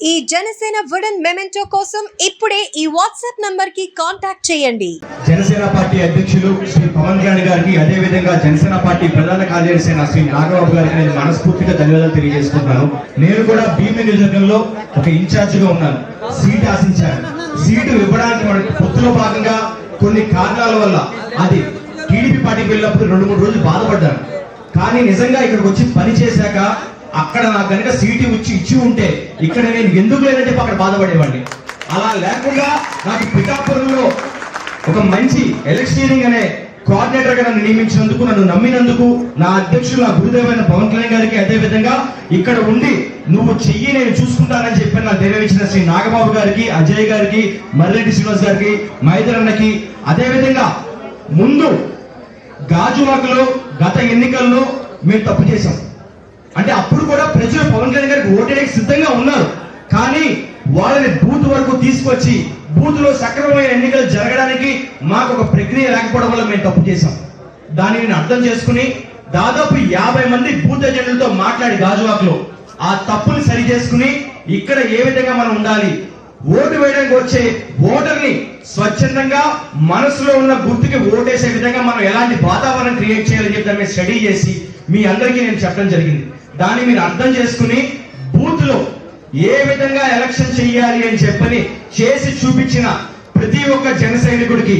ఈ Janasena wooden memento కోసం ఇప్పుడే ఈ వాట్సాప్ నంబర్ కి కాంటాక్ట్ చేయండి. జనసేన పార్టీ అధ్యక్షులు శ్రీ పవన్ కళ్యాణ్ గారికి, అదే విధంగా జనసేన పార్టీ ప్రధాన కార్యదర్శి శ్రీ నాగబాబు గారికి నేను మనస్ఫూర్తిగా ధన్యవాదాలు తెలియజేసుకుంటున్నాను. నేను కూడా భీమి నియోజకవర్గంలో ఒక ఇన్ఛార్జ్ గా ఉన్నాను. సీట్ ఆశించాను. సీటు ఇవ్వడానికి మనకి పొత్తులో భాగంగా కొన్ని కారణాల వల్ల అది టీడీపీ పార్టీకి వెళ్ళినప్పుడు 2-3 రోజులు బాధపడ్డాను. కానీ నిజంగా ఇక్కడికి వచ్చి పని చేశాక అక్కడ నాకు కనుక సీటు ఇచ్చి ఉంటే ఇక్కడ నేను ఎందుకు లేదంటే అక్కడ బాధపడేవాడిని. అలా లేకుండా నాకు పిఠాపురంలో ఒక మంచి ఎలక్షనీరింగ్ అనే కోఆర్డినేటర్ గా నన్ను నియమించినందుకు, నన్ను నమ్మినందుకు నా అధ్యక్షులు, నా గురుదేవైన పవన్ కళ్యాణ్ గారికి, అదే విధంగా ఇక్కడ ఉండి నువ్వు చెయ్యి నేను చూసుకుంటానని చెప్పి నాకు ధైర్యం ఇచ్చిన శ్రీ నాగబాబు గారికి, అజయ్ గారికి, మర్రెడ్డి శ్రీనివాస్ గారికి, మైదర్ అన్నకి, అదే విధంగా ముందు గాజువాకలో గత ఎన్నికల్లో మేము తప్పు చేశాం. అంటే అప్పుడు కూడా ప్రజలు పవన్ కళ్యాణ్ గారికి ఓటేయడానికి సిద్ధంగా ఉన్నారు. కానీ వాళ్ళని బూత్ వరకు తీసుకొచ్చి బూత్ లో సక్రమమైన ఎన్నికలు జరగడానికి మాకు ఒక ప్రక్రియ లేకపోవడం వల్ల మేము తప్పు చేశాం. దాన్ని నేను అర్థం చేసుకుని దాదాపు 50 మంది బూత్ ఏజెంట్లతో మాట్లాడి గాజువాకలో ఆ తప్పుని సరి చేసుకుని ఇక్కడ ఏ విధంగా మనం ఉండాలి, ఓటు వేయడానికి వచ్చే ఓటర్ని స్వచ్ఛందంగా మనసులో ఉన్న గుర్తుకి ఓటేసే విధంగా మనం ఎలాంటి వాతావరణం క్రియేట్ చేయాలని చెప్పి దాన్ని స్టడీ చేసి మీ అందరికీ నేను చెప్పడం జరిగింది. దాన్ని మీరు అర్థం చేసుకుని బూత్ లో ఏ విధంగా ఎలక్షన్ చెయ్యాలి అని చెప్పని చేసి చూపించిన ప్రతి ఒక్క జన సైనికుడికి,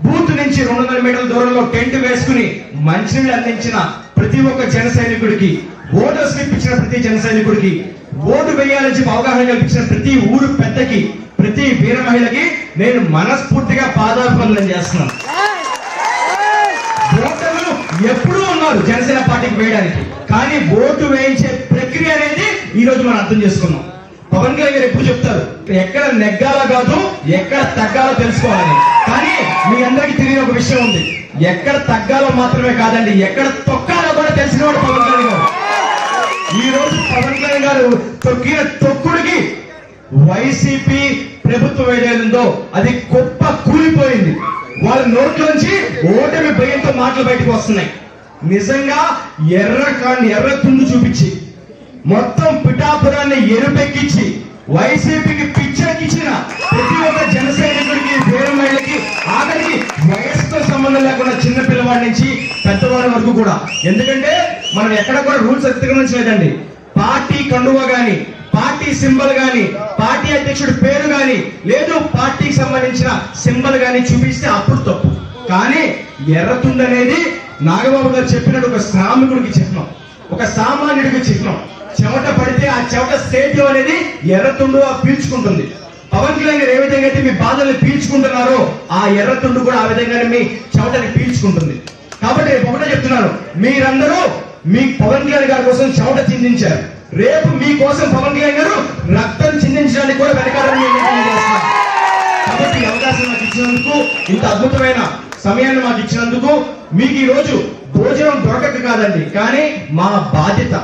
బూత్ నుంచి 200 మీటర్ల దూరంలో టెంట్ వేసుకుని మంచినీళ్ళు అందించిన ప్రతి ఒక్క జన సైనికుడికి, ఓటర్ స్లిప్ ఇచ్చిన ప్రతి జన సైనికుడికి, ఓటు వేయాలని చెప్పి అవగాహన కల్పించిన ప్రతి ఊరు పెద్దకి, ప్రతి వీర మహిళకి నేను మనస్ఫూర్తిగా పాదాభివందనం చేస్తున్నాను. ఓటర్లు ఎప్పుడూ ఉన్నారు జనసేన పార్టీకి వేయడానికి, కానీ ఓటు వేయించే ప్రక్రియ అనేది ఈ రోజు మనం అర్థం చేసుకున్నాం. పవన్ కళ్యాణ్ గారు ఎప్పుడు చెప్తారు, ఎక్కడ నెగ్గాలో కాదు ఎక్కడ తగ్గాలో తెలుసుకోవాలని. కానీ మీ అందరికీ తెలియని ఒక విషయం ఉంది, ఎక్కడ తగ్గాలో మాత్రమే కాదండి, ఎక్కడ తొక్కాలో కూడా తెలిసినవాడు పవన్ కళ్యాణ్ గారు. ఈ రోజు పవన్ కళ్యాణ్ గారు తొక్కిన తొక్కుడికి వైసీపీ ప్రభుత్వం ఏదైందో అది గొప్ప కూలిపోయింది. వాళ్ళ నోట్లోంచి ఓటమి భయంతో మాటలు బయటకు వస్తున్నాయి. నిజంగా ఎర్ర తుండు చూపించి మొత్తం పిఠాపురాన్ని ఎరుపెక్కించి వైసీపీకి పిచ్చెక్కించిన ప్రతి ఒక్క జన సైనికుడికి, వీర మహిళకి, ఆఖరికి వయసుతో సంబంధం లేకుండా చిన్న పిల్లవాడి నుంచి పెద్దవాడి వరకు కూడా. ఎందుకంటే మనం ఎక్కడ కూడా రూల్స్ అతిక్రమించలేదండి. పార్టీ కండువా గాని, పార్టీ సింబల్ గాని, పార్టీ అధ్యక్షుడి పేరు గాని, లేదు పార్టీకి సంబంధించిన సింబల్ గాని చూపిస్తే అప్పుడు తప్పు. కానీ ఎర్రతుండ అనేది నాగబాబు గారు చెప్పినట్టు ఒక శ్రామికుడికి చిహ్నం, ఒక సామాన్యుడికి చిహ్నం. చెమట పడితే ఆ చెమట సేద్యం అనేది ఎర్రతుండు పీల్చుకుంటుంది. పవన్ కళ్యాణ్ గారు ఏ విధంగా అయితే మీ బాధల్ని పీల్చుకుంటున్నారో ఆ ఎర్రతుండు కూడా ఆ విధంగానే మీ చెమటని పీల్చుకుంటుంది. కాబట్టి రేపు ఒకటే చెప్తున్నాను, మీరందరూ మీ పవన్ కళ్యాణ్ గారి కోసం చెమట చిందించారు. రేపు మీకోసం పవన్ కళ్యాణ్ గారు రక్తం చిందించడానికి కూడా వెనకాలని చేస్తున్నారు. కాబట్టి ఈ అవకాశం నాకు ఇచ్చినందుకు, ఇంత అద్భుతమైన సమయాన్ని మాకు ఇచ్చినందుకు, మీకు ఈ రోజు భోజనం దొరకక కాదండి, కానీ మా బాధ్యత.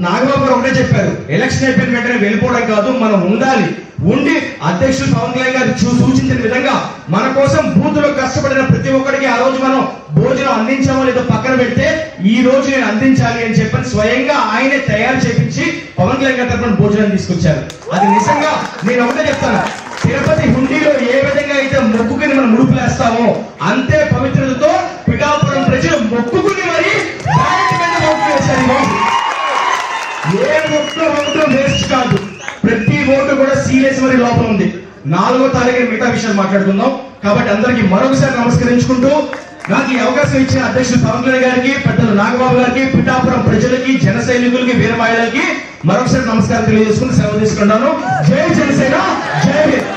నాగబాబు గారు ఒకటే చెప్పారు, ఎలక్షన్ అయిపోయిన వెంటనే వెళ్ళిపోవడం కాదు, మనం ఉండాలి. ఉండి అధ్యక్షుడు పవన్ కళ్యాణ్ గారు సూచించిన విధంగా మన కోసం బూత్ లో కష్టపడిన ప్రతి ఒక్కరికి ఆ రోజు మనం భోజనం అందించామో లేదో పక్కన పెడితే ఈ రోజు నేను అందించాలి అని చెప్పని స్వయంగా ఆయనే తయారు చేపించి పవన్ కళ్యాణ్ గారి తరఫున భోజనం తీసుకొచ్చారు. అది నిజంగా నేను ఒకటే చెప్తాను, తిరుపతి హుండీలో ఏ విధంగా అయితే మొక్కుకుని మనం ముడుపులేస్తామో అంతే పవిత్రతతో పిఠాపురం ప్రజలు మొక్కుకుని మరి ఓటు వేశారు. ఏ ఓటు వేస్ట్ కాదు, ప్రతి ఓటు కూడా సీరియస్ మరి లోపల ఉంది. 4వ తారీఖున మిగతా విషయాలు మాట్లాడుకుందాం. కాబట్టి అందరికీ మరొకసారి నమస్కరించుకుంటూ, నాకు ఈ అవకాశం ఇచ్చిన అధ్యక్షుడు పవన్ కళ్యాణ్ గారికి, పెద్దలు నాగబాబు గారికి, పిఠాపురం ప్రజలకి, జన సైనికులకి, వీర మహిళలకి మరొకసారి నమస్కారం తెలియజేసుకుని సెలవు తీసుకుంటాను. జై జనసేన, జై హింద్.